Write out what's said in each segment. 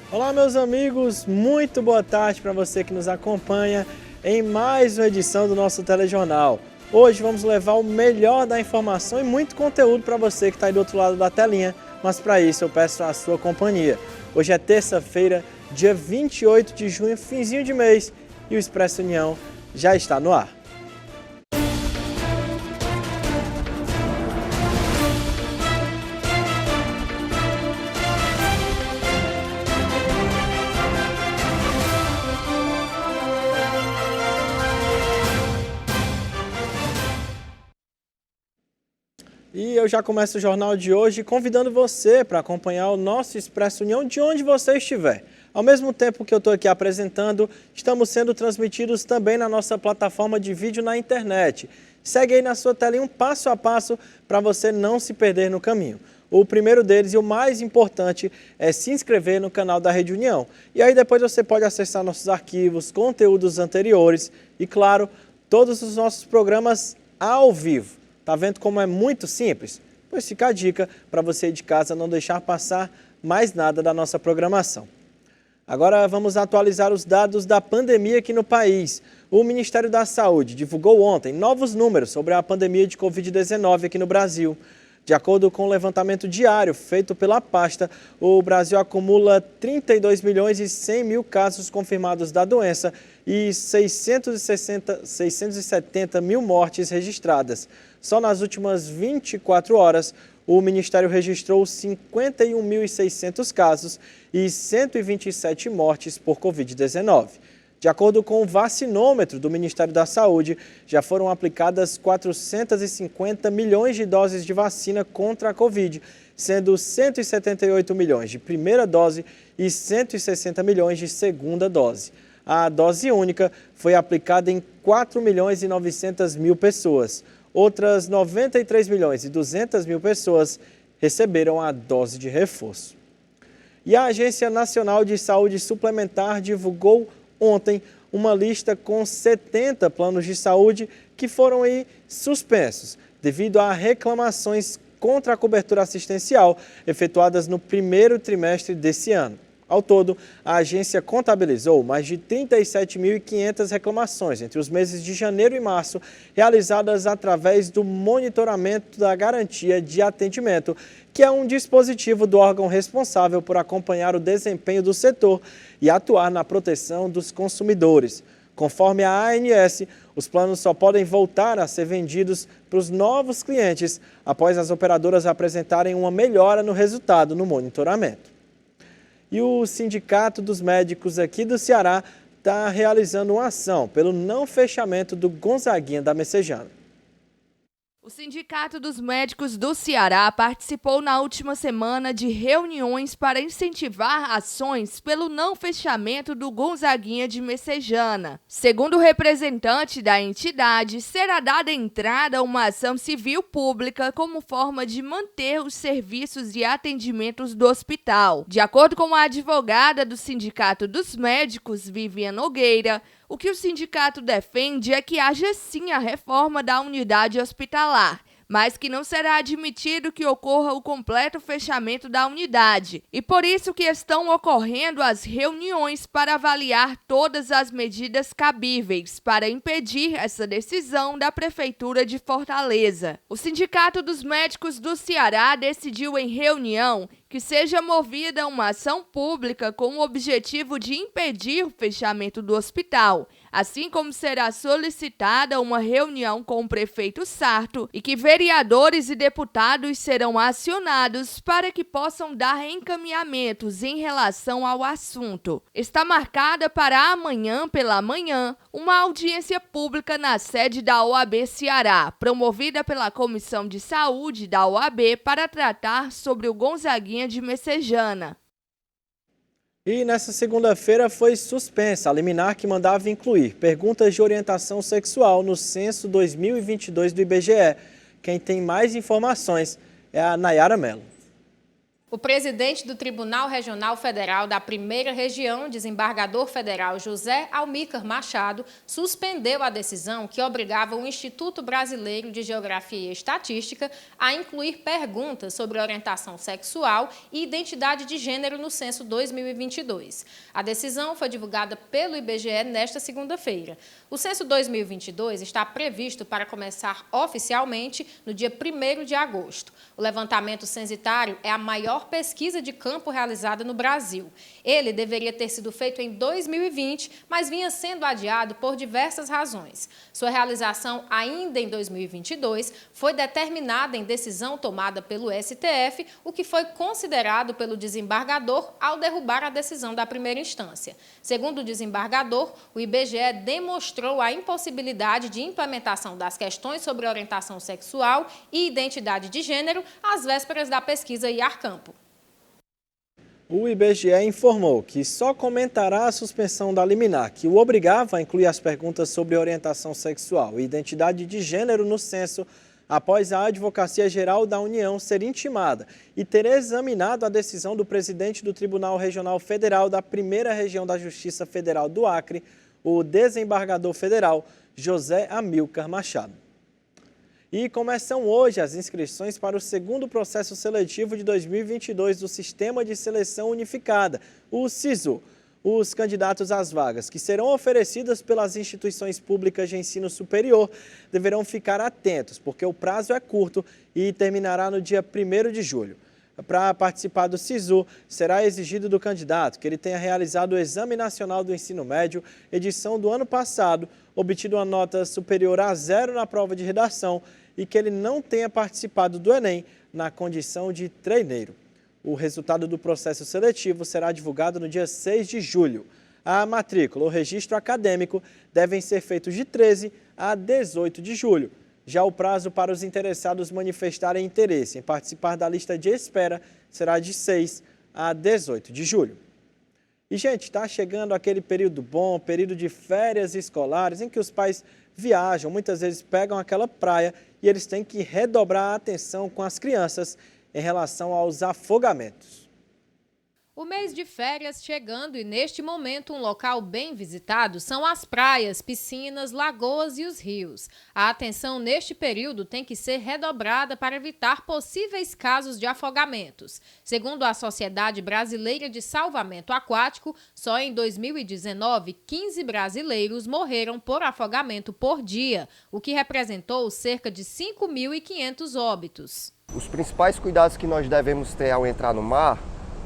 Olá, meus amigos, muito boa tarde para você que nos acompanha em mais uma edição do nosso telejornal. Hoje vamos levar o melhor da informação e muito conteúdo para você que está aí do outro lado da telinha, mas para isso eu peço a sua companhia. Hoje é terça-feira, dia 28 de junho, finzinho de mês, e o Expresso União já está no ar. E eu já começo o jornal de hoje convidando você para acompanhar o nosso Expresso União de onde você estiver. Ao mesmo tempo que eu estou aqui apresentando, estamos sendo transmitidos também na nossa plataforma de vídeo na internet. Segue aí na sua telinha um passo a passo para você não se perder no caminho. O primeiro deles e o mais importante é se inscrever no canal da Rede União. E aí depois você pode acessar nossos arquivos, conteúdos anteriores e, claro, todos os nossos programas ao vivo. Tá vendo como é muito simples? Pois fica a dica para você de casa não deixar passar mais nada da nossa programação. Agora vamos atualizar os dados da pandemia aqui no país. O Ministério da Saúde divulgou ontem novos números sobre a pandemia de Covid-19 aqui no Brasil. De acordo com o levantamento diário feito pela pasta, o Brasil acumula 32 milhões e 100 mil casos confirmados da doença e 670 mil mortes registradas. Só nas últimas 24 horas, o Ministério registrou 51.600 casos e 127 mortes por Covid-19. De acordo com o vacinômetro do Ministério da Saúde, já foram aplicadas 450 milhões de doses de vacina contra a Covid, sendo 178 milhões de primeira dose e 160 milhões de segunda dose. A dose única foi aplicada em 4 milhões e 900 mil pessoas. Outras 93 milhões e 200 mil pessoas receberam a dose de reforço. E a Agência Nacional de Saúde Suplementar divulgou ontem uma lista com 70 planos de saúde que foram suspensos devido a reclamações contra a cobertura assistencial efetuadas no primeiro trimestre desse ano. Ao todo, a agência contabilizou mais de 37.500 reclamações entre os meses de janeiro e março, realizadas através do monitoramento da garantia de atendimento, que é um dispositivo do órgão responsável por acompanhar o desempenho do setor e atuar na proteção dos consumidores. Conforme a ANS, os planos só podem voltar a ser vendidos para os novos clientes após as operadoras apresentarem uma melhora no resultado no monitoramento. E o Sindicato dos Médicos aqui do Ceará está realizando uma ação pelo não fechamento do Gonzaguinha da Messejana. O Sindicato dos Médicos do Ceará participou na última semana de reuniões para incentivar ações pelo não fechamento do Gonzaguinha de Messejana. Segundo o representante da entidade, será dada entrada a uma ação civil pública como forma de manter os serviços e atendimentos do hospital. De acordo com a advogada do Sindicato dos Médicos, Vivian Nogueira, o que o sindicato defende é que haja sim a reforma da unidade hospitalar, mas que não será admitido que ocorra o completo fechamento da unidade. E por isso que estão ocorrendo as reuniões para avaliar todas as medidas cabíveis para impedir essa decisão da Prefeitura de Fortaleza. O Sindicato dos Médicos do Ceará decidiu em reunião que seja movida uma ação pública com o objetivo de impedir o fechamento do hospital, assim como será solicitada uma reunião com o prefeito Sarto e que vereadores e deputados serão acionados para que possam dar encaminhamentos em relação ao assunto. Está marcada para amanhã pela manhã uma audiência pública na sede da OAB Ceará, promovida pela Comissão de Saúde da OAB para tratar sobre o Gonzaguinha de Messejana. E nessa segunda-feira foi suspensa a liminar que mandava incluir perguntas de orientação sexual no censo 2022 do IBGE. Quem tem mais informações é a Nayara Mello. O presidente do Tribunal Regional Federal da Primeira Região, desembargador federal José Amílcar Machado, suspendeu a decisão que obrigava o Instituto Brasileiro de Geografia e Estatística a incluir perguntas sobre orientação sexual e identidade de gênero no censo 2022. A decisão foi divulgada pelo IBGE nesta segunda-feira. O censo 2022 está previsto para começar oficialmente no dia 1º de agosto. O levantamento censitário é a maior pesquisa de campo realizada no Brasil. Ele deveria ter sido feito em 2020, mas vinha sendo adiado por diversas razões. Sua realização ainda em 2022 foi determinada em decisão tomada pelo STF, o que foi considerado pelo desembargador ao derrubar a decisão da primeira instância. Segundo o desembargador, o IBGE demonstrou a impossibilidade de implementação das questões sobre orientação sexual e identidade de gênero às vésperas da pesquisa IAR-Campo. O IBGE informou que só comentará a suspensão da liminar, que o obrigava a incluir as perguntas sobre orientação sexual e identidade de gênero no censo, após a Advocacia Geral da União ser intimada e ter examinado a decisão do presidente do Tribunal Regional Federal da Primeira Região da Justiça Federal do Acre, o desembargador federal José Amílcar Machado. E começam hoje as inscrições para o segundo processo seletivo de 2022 do Sistema de Seleção Unificada, o SISU. Os candidatos às vagas que serão oferecidas pelas instituições públicas de ensino superior deverão ficar atentos, porque o prazo é curto e terminará no dia 1º de julho. Para participar do SISU, será exigido do candidato que ele tenha realizado o Exame Nacional do Ensino Médio, edição do ano passado, obtido uma nota superior a 0 na prova de redação e que ele não tenha participado do Enem na condição de treineiro. O resultado do processo seletivo será divulgado no dia 6 de julho. A matrícula ou registro acadêmico devem ser feitos de 13 a 18 de julho. Já o prazo para os interessados manifestarem interesse em participar da lista de espera será de 6 a 18 de julho. E, gente, está chegando aquele período bom, período de férias escolares, em que os pais viajam, muitas vezes pegam aquela praia e eles têm que redobrar a atenção com as crianças em relação aos afogamentos. O mês de férias chegando e neste momento um local bem visitado são as praias, piscinas, lagoas e os rios. A atenção neste período tem que ser redobrada para evitar possíveis casos de afogamentos. Segundo a Sociedade Brasileira de Salvamento Aquático, só em 2019, 15 brasileiros morreram por afogamento por dia, o que representou cerca de 5.500 óbitos. Os principais cuidados que nós devemos ter ao entrar no mar,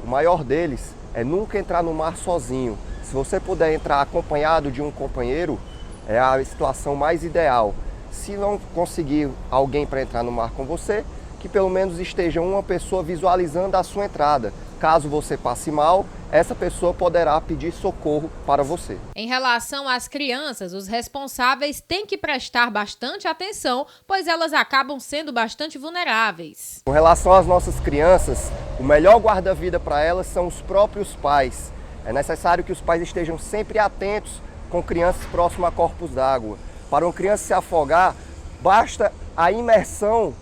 o maior deles é nunca entrar no mar sozinho. Se você puder entrar acompanhado de um companheiro, é a situação mais ideal. Se não conseguir alguém para entrar no mar com você, que pelo menos esteja uma pessoa visualizando a sua entrada. Caso você passe mal, essa pessoa poderá pedir socorro para você. Em relação às crianças, os responsáveis têm que prestar bastante atenção, pois elas acabam sendo bastante vulneráveis. Com relação às nossas crianças, o melhor guarda-vida para elas são os próprios pais. É necessário que os pais estejam sempre atentos com crianças próximas a corpos d'água. Para uma criança se afogar, basta a imersão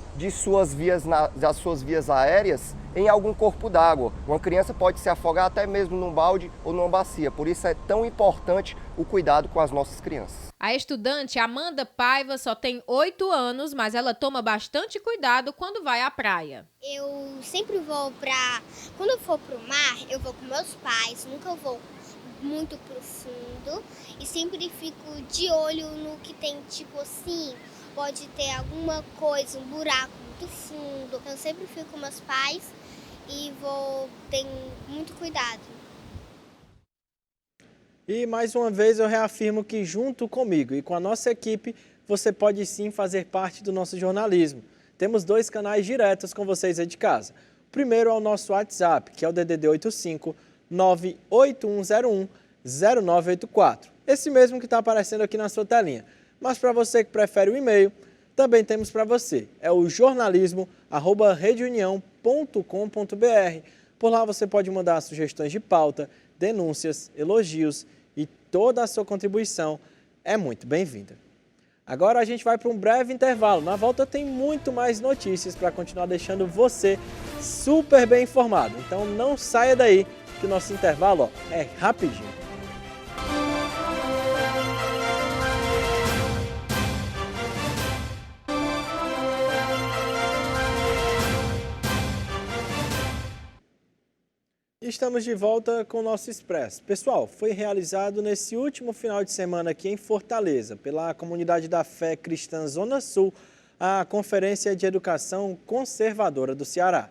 das suas vias aéreas em algum corpo d'água. Uma criança pode se afogar até mesmo num balde ou numa bacia. Por isso é tão importante o cuidado com as nossas crianças. A estudante Amanda Paiva só tem 8 anos, mas ela toma bastante cuidado quando vai à praia. Eu sempre vou quando eu for pro mar, eu vou com meus pais, nunca vou muito profundo e sempre fico de olho no que tem, tipo assim, pode ter alguma coisa, um buraco muito fundo. Eu sempre fico com meus pais e tenho muito cuidado. E mais uma vez eu reafirmo que junto comigo e com a nossa equipe, você pode sim fazer parte do nosso jornalismo. Temos 2 canais diretos com vocês aí de casa. O primeiro é o nosso WhatsApp, que é o DDD 85 98101 0984. Esse mesmo que está aparecendo aqui na sua telinha. Mas para você que prefere o e-mail, também temos para você. É o jornalismo@redeunião.com.br. Por lá você pode mandar sugestões de pauta, denúncias, elogios e toda a sua contribuição é muito bem-vinda. Agora a gente vai para um breve intervalo. Na volta tem muito mais notícias para continuar deixando você super bem informado. Então não saia daí, que o nosso intervalo é rapidinho. Estamos de volta com o nosso Expresso. Pessoal, foi realizado nesse último final de semana aqui em Fortaleza, pela Comunidade da Fé Cristã Zona Sul, a Conferência de Educação Conservadora do Ceará.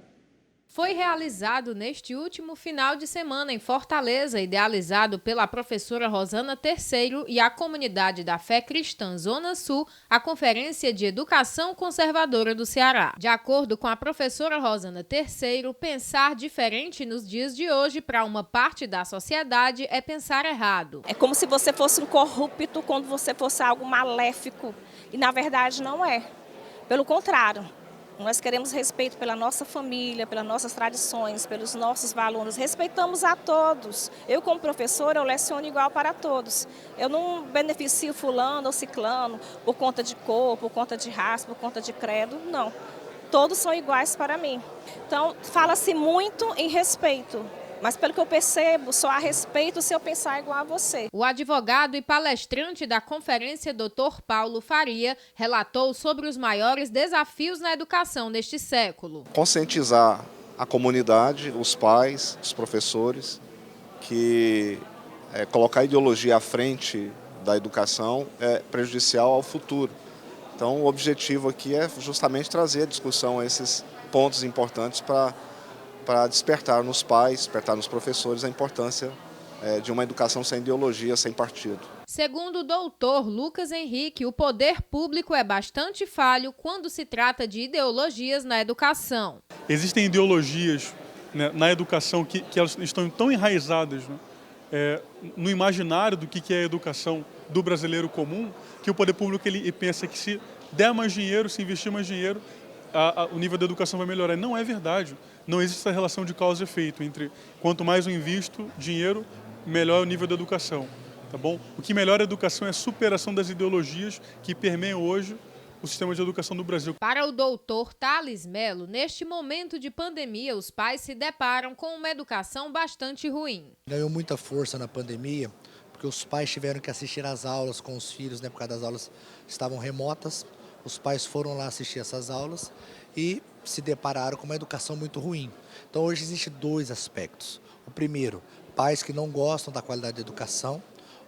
Foi realizado neste último final de semana em Fortaleza, idealizado pela professora Rosana Terceiro e a Comunidade da Fé Cristã Zona Sul, a Conferência de Educação Conservadora do Ceará. De acordo com a professora Rosana Terceiro, pensar diferente nos dias de hoje para uma parte da sociedade é pensar errado. É como se você fosse um corrupto quando você fosse algo maléfico, e na verdade não é. Pelo contrário. Nós queremos respeito pela nossa família, pelas nossas tradições, pelos nossos valores. Respeitamos a todos. Eu, como professora, eu leciono igual para todos. Eu não beneficio fulano ou ciclano por conta de cor, por conta de raça, por conta de credo, não. Todos são iguais para mim. Então, fala-se muito em respeito. Mas pelo que eu percebo, só há respeito se eu pensar igual a você. O advogado e palestrante da conferência, Dr. Paulo Faria, relatou sobre os maiores desafios na educação neste século. Conscientizar a comunidade, os pais, os professores, que colocar a ideologia à frente da educação é prejudicial ao futuro. Então, o objetivo aqui é justamente trazer a discussão a esses pontos importantes para despertar nos pais, despertar nos professores a importância de uma educação sem ideologia, sem partido. Segundo o doutor Lucas Henrique, o poder público é bastante falho quando se trata de ideologias na educação. Existem ideologias, né, na educação que elas estão tão enraizadas, né, no imaginário do que é a educação do brasileiro comum, que o poder público ele pensa que se der mais dinheiro, se investir mais dinheiro, o nível da educação vai melhorar. Não é verdade. Não existe essa relação de causa e efeito entre quanto mais eu invisto dinheiro, melhor é o nível da educação. Tá bom? O que melhora a educação é a superação das ideologias que permeiam hoje o sistema de educação do Brasil. Para o doutor Thales Melo, neste momento de pandemia, os pais se deparam com uma educação bastante ruim. Ganhou muita força na pandemia, porque os pais tiveram que assistir às aulas com os filhos, né, por causa das aulas estavam remotas. Os pais foram lá assistir essas aulas e se depararam com uma educação muito ruim. Então hoje existem dois aspectos. O primeiro, pais que não gostam da qualidade da educação,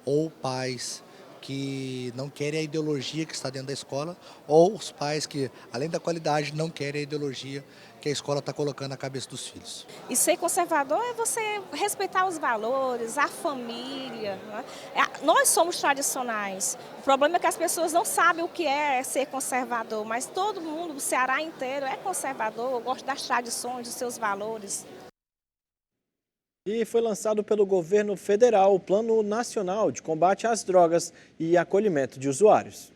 ou pais que não querem a ideologia que está dentro da escola, ou os pais que, além da qualidade, não querem a ideologia que a escola está colocando na cabeça dos filhos. E ser conservador é você respeitar os valores, a família. Né? Nós somos tradicionais. O problema é que as pessoas não sabem o que é ser conservador, mas todo mundo, o Ceará inteiro, é conservador, gosta das tradições, dos seus valores. E foi lançado pelo governo federal o Plano Nacional de Combate às Drogas e Acolhimento de Usuários.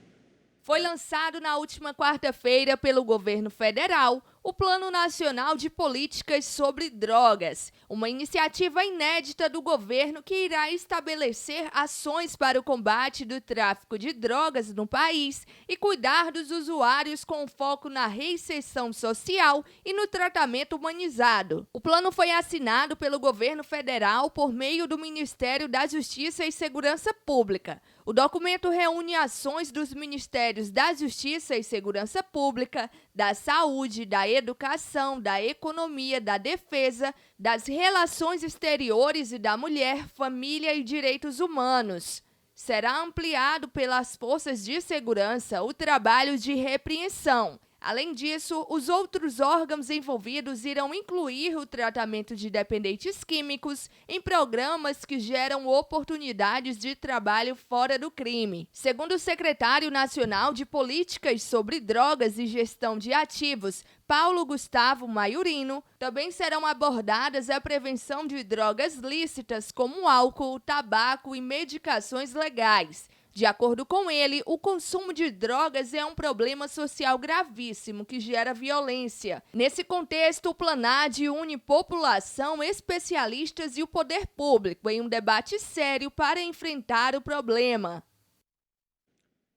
Foi lançado na última quarta-feira pelo governo federal o Plano Nacional de Políticas sobre Drogas, uma iniciativa inédita do governo que irá estabelecer ações para o combate do tráfico de drogas no país e cuidar dos usuários com foco na reinserção social e no tratamento humanizado. O plano foi assinado pelo governo federal por meio do Ministério da Justiça e Segurança Pública. O documento reúne ações dos Ministérios da Justiça e Segurança Pública, da Saúde, da Educação, da Economia, da Defesa, das Relações Exteriores e da Mulher, Família e Direitos Humanos. Será ampliado pelas forças de segurança o trabalho de repreensão. Além disso, os outros órgãos envolvidos irão incluir o tratamento de dependentes químicos em programas que geram oportunidades de trabalho fora do crime. Segundo o secretário nacional de Políticas sobre Drogas e Gestão de Ativos, Paulo Gustavo Maiorino, também serão abordadas a prevenção de drogas lícitas como álcool, tabaco e medicações legais. De acordo com ele, o consumo de drogas é um problema social gravíssimo que gera violência. Nesse contexto, o Planad une população, especialistas e o poder público em um debate sério para enfrentar o problema.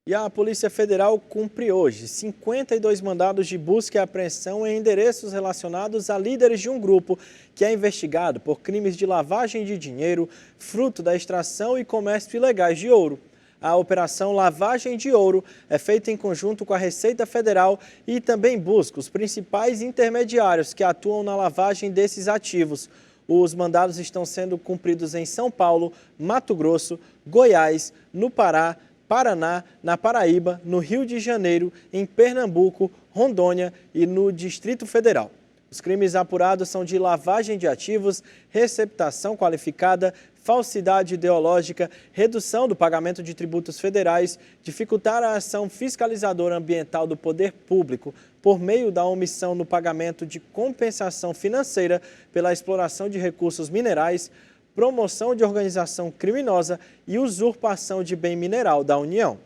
E a Polícia Federal cumpre hoje 52 mandados de busca e apreensão em endereços relacionados a líderes de um grupo que é investigado por crimes de lavagem de dinheiro, fruto da extração e comércio ilegais de ouro. A Operação Lavagem de Ouro é feita em conjunto com a Receita Federal e também busca os principais intermediários que atuam na lavagem desses ativos. Os mandados estão sendo cumpridos em São Paulo, Mato Grosso, Goiás, no Pará, Paraná, na Paraíba, no Rio de Janeiro, em Pernambuco, Rondônia e no Distrito Federal. Os crimes apurados são de lavagem de ativos, receptação qualificada, falsidade ideológica, redução do pagamento de tributos federais, dificultar a ação fiscalizadora ambiental do poder público por meio da omissão no pagamento de compensação financeira pela exploração de recursos minerais, promoção de organização criminosa e usurpação de bem mineral da União.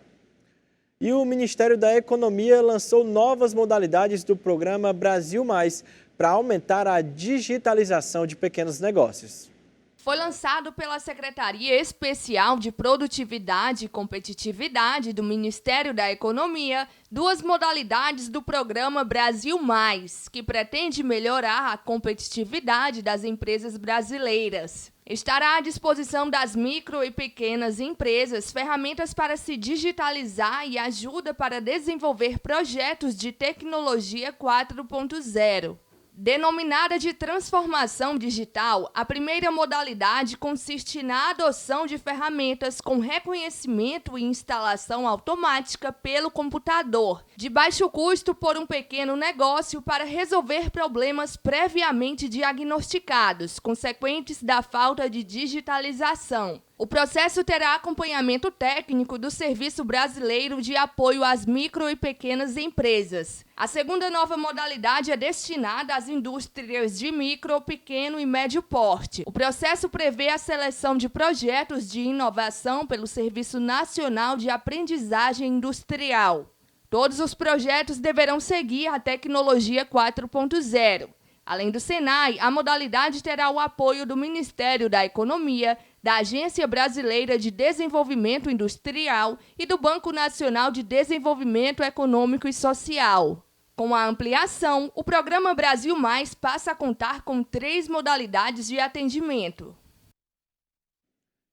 E o Ministério da Economia lançou novas modalidades do programa Brasil Mais para aumentar a digitalização de pequenos negócios. Foi lançado pela Secretaria Especial de Produtividade e Competitividade do Ministério da Economia duas modalidades do programa Brasil Mais, que pretende melhorar a competitividade das empresas brasileiras. Estará à disposição das micro e pequenas empresas ferramentas para se digitalizar e ajuda para desenvolver projetos de tecnologia 4.0. Denominada de transformação digital, a primeira modalidade consiste na adoção de ferramentas com reconhecimento e instalação automática pelo computador, de baixo custo por um pequeno negócio para resolver problemas previamente diagnosticados, consequentes da falta de digitalização. O processo terá acompanhamento técnico do Serviço Brasileiro de Apoio às Micro e Pequenas Empresas. A segunda nova modalidade é destinada às indústrias de micro, pequeno e médio porte. O processo prevê a seleção de projetos de inovação pelo Serviço Nacional de Aprendizagem Industrial. Todos os projetos deverão seguir a tecnologia 4.0. Além do Senai, a modalidade terá o apoio do Ministério da Economia, da Agência Brasileira de Desenvolvimento Industrial e do Banco Nacional de Desenvolvimento Econômico e Social. Com a ampliação, o programa Brasil Mais passa a contar com 3 modalidades de atendimento.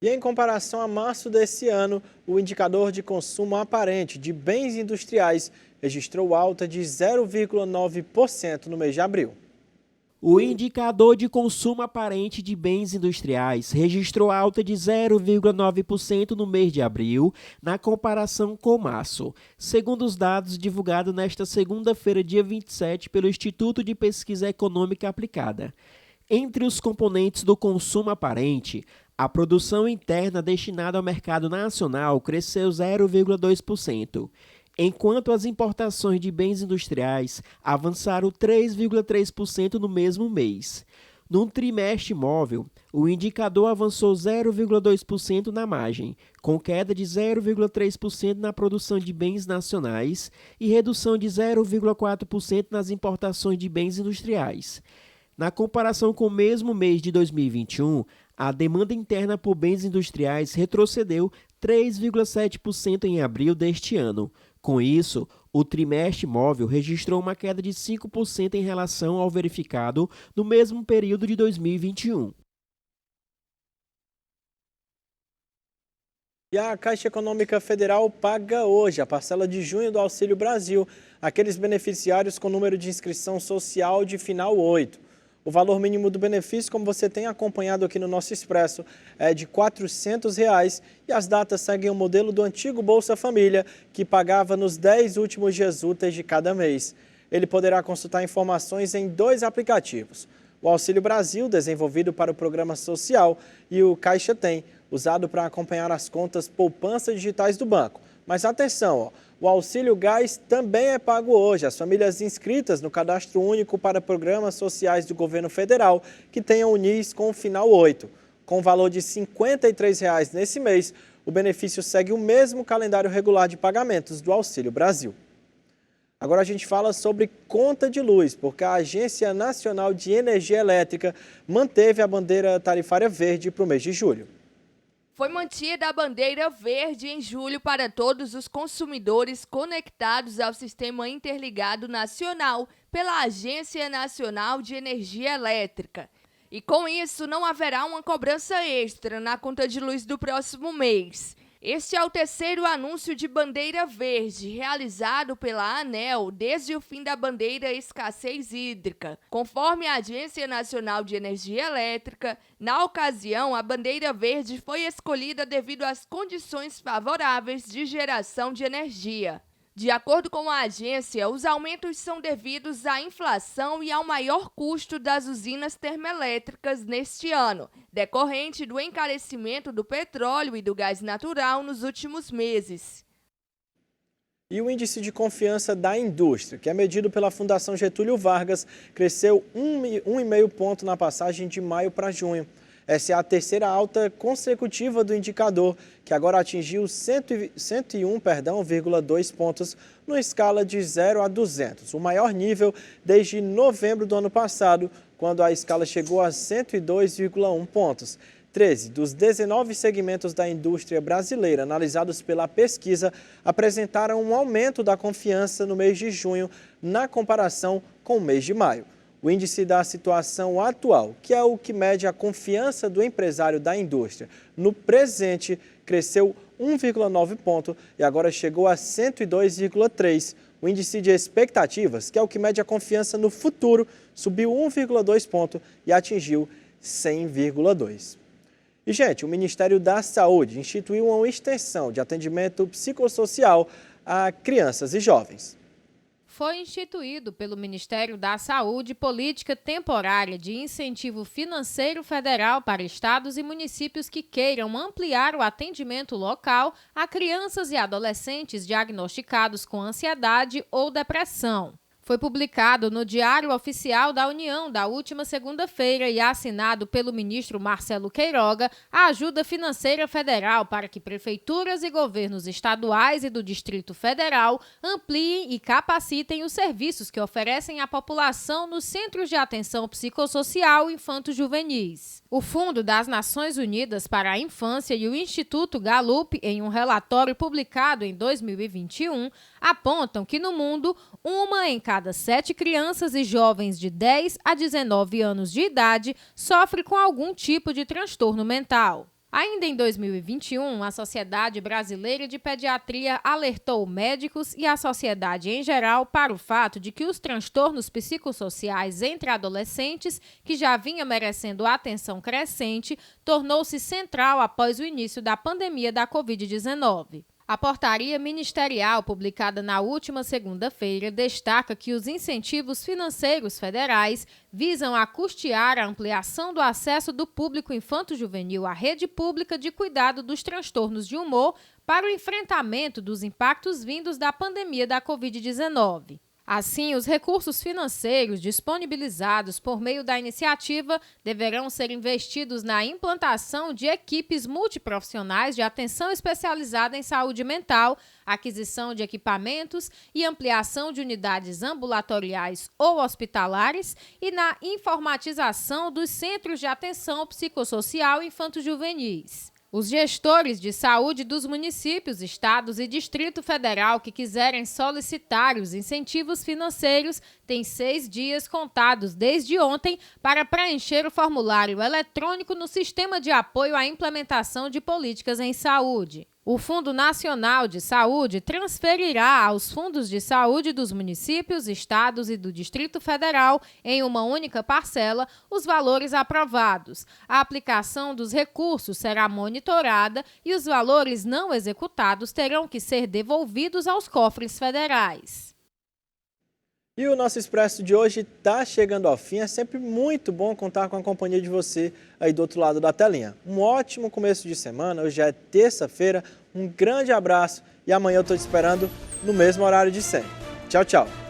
E em comparação a março desse ano, o indicador de consumo aparente de bens industriais registrou alta de 0,9% no mês de abril. O indicador de consumo aparente de bens industriais registrou alta de 0,9% no mês de abril, na comparação com março, segundo os dados divulgados nesta segunda-feira, dia 27, pelo Instituto de Pesquisa Econômica Aplicada. Entre os componentes do consumo aparente, a produção interna destinada ao mercado nacional cresceu 0,2%. Enquanto as importações de bens industriais avançaram 3,3% no mesmo mês. No trimestre móvel, o indicador avançou 0,2% na margem, com queda de 0,3% na produção de bens nacionais e redução de 0,4% nas importações de bens industriais. Na comparação com o mesmo mês de 2021, a demanda interna por bens industriais retrocedeu 3,7% em abril deste ano. Com isso, o trimestre móvel registrou uma queda de 5% em relação ao verificado no mesmo período de 2021. E a Caixa Econômica Federal paga hoje a parcela de junho do Auxílio Brasil àqueles beneficiários com número de inscrição social de final 8. O valor mínimo do benefício, como você tem acompanhado aqui no nosso Expresso, é de R$ 400 e as datas seguem o modelo do antigo Bolsa Família, que pagava nos 10 últimos dias úteis de cada mês. Ele poderá consultar informações em 2 aplicativos. O Auxílio Brasil, desenvolvido para o Programa Social, e o Caixa Tem, usado para acompanhar as contas poupança digitais do banco. Mas atenção, o Auxílio Gás também é pago hoje às famílias inscritas no Cadastro Único para Programas Sociais do Governo Federal que tenham o NIS com o final 8. Com valor de R$ 53 nesse mês, o benefício segue o mesmo calendário regular de pagamentos do Auxílio Brasil. Agora a gente fala sobre conta de luz, porque a Agência Nacional de Energia Elétrica manteve a bandeira tarifária verde para o mês de julho. Foi mantida a bandeira verde em julho para todos os consumidores conectados ao Sistema Interligado Nacional pela Agência Nacional de Energia Elétrica. E com isso não haverá uma cobrança extra na conta de luz do próximo mês. Este é o terceiro anúncio de bandeira verde realizado pela ANEEL desde o fim da bandeira escassez hídrica. Conforme a Agência Nacional de Energia Elétrica, na ocasião, a bandeira verde foi escolhida devido às condições favoráveis de geração de energia. De acordo com a agência, os aumentos são devidos à inflação e ao maior custo das usinas termoelétricas neste ano, decorrente do encarecimento do petróleo e do gás natural nos últimos meses. E o índice de confiança da indústria, que é medido pela Fundação Getúlio Vargas, cresceu 1,5 ponto na passagem de maio para junho. Essa é a terceira alta consecutiva do indicador, que agora atingiu 101,2 pontos numa escala de 0 a 200, o maior nível desde novembro do ano passado, quando a escala chegou a 102,1 pontos. 13 dos 19 segmentos da indústria brasileira analisados pela pesquisa apresentaram um aumento da confiança no mês de junho na comparação com o mês de maio. O índice da situação atual, que é o que mede a confiança do empresário da indústria no presente, cresceu 1,9 ponto e agora chegou a 102,3. O índice de expectativas, que é o que mede a confiança no futuro, subiu 1,2 ponto e atingiu 100,2. E, gente, o Ministério da Saúde instituiu uma extensão de atendimento psicossocial a crianças e jovens. Foi instituído pelo Ministério da Saúde política temporária de incentivo financeiro federal para estados e municípios que queiram ampliar o atendimento local a crianças e adolescentes diagnosticados com ansiedade ou depressão. Foi publicado no Diário Oficial da União da última segunda-feira e assinado pelo ministro Marcelo Queiroga a ajuda financeira federal para que prefeituras e governos estaduais e do Distrito Federal ampliem e capacitem os serviços que oferecem à população nos Centros de Atenção Psicossocial Infanto-Juvenis. O Fundo das Nações Unidas para a Infância e o Instituto Gallup, em um relatório publicado em 2021, apontam que no mundo, 1 em cada 7 crianças e jovens de 10 a 19 anos de idade sofre com algum tipo de transtorno mental. Ainda em 2021, a Sociedade Brasileira de Pediatria alertou médicos e a sociedade em geral para o fato de que os transtornos psicossociais entre adolescentes, que já vinha merecendo atenção crescente, tornou-se central após o início da pandemia da Covid-19. A portaria ministerial publicada na última segunda-feira destaca que os incentivos financeiros federais visam a custear a ampliação do acesso do público infanto-juvenil à rede pública de cuidado dos transtornos de humor para o enfrentamento dos impactos vindos da pandemia da Covid-19. Assim, os recursos financeiros disponibilizados por meio da iniciativa deverão ser investidos na implantação de equipes multiprofissionais de atenção especializada em saúde mental, aquisição de equipamentos e ampliação de unidades ambulatoriais ou hospitalares e na informatização dos centros de atenção psicossocial infanto-juvenis. Os gestores de saúde dos municípios, estados e Distrito Federal que quiserem solicitar os incentivos financeiros têm 6 dias contados desde ontem para preencher o formulário eletrônico no Sistema de Apoio à Implementação de Políticas em Saúde. O Fundo Nacional de Saúde transferirá aos fundos de saúde dos municípios, estados e do Distrito Federal, em uma única parcela, os valores aprovados. A aplicação dos recursos será monitorada e os valores não executados terão que ser devolvidos aos cofres federais. E o nosso Expresso de hoje está chegando ao fim. É sempre muito bom contar com a companhia de você aí do outro lado da telinha. Um ótimo começo de semana. Hoje é terça-feira. Um grande abraço e amanhã eu estou te esperando no mesmo horário de sempre. Tchau, tchau.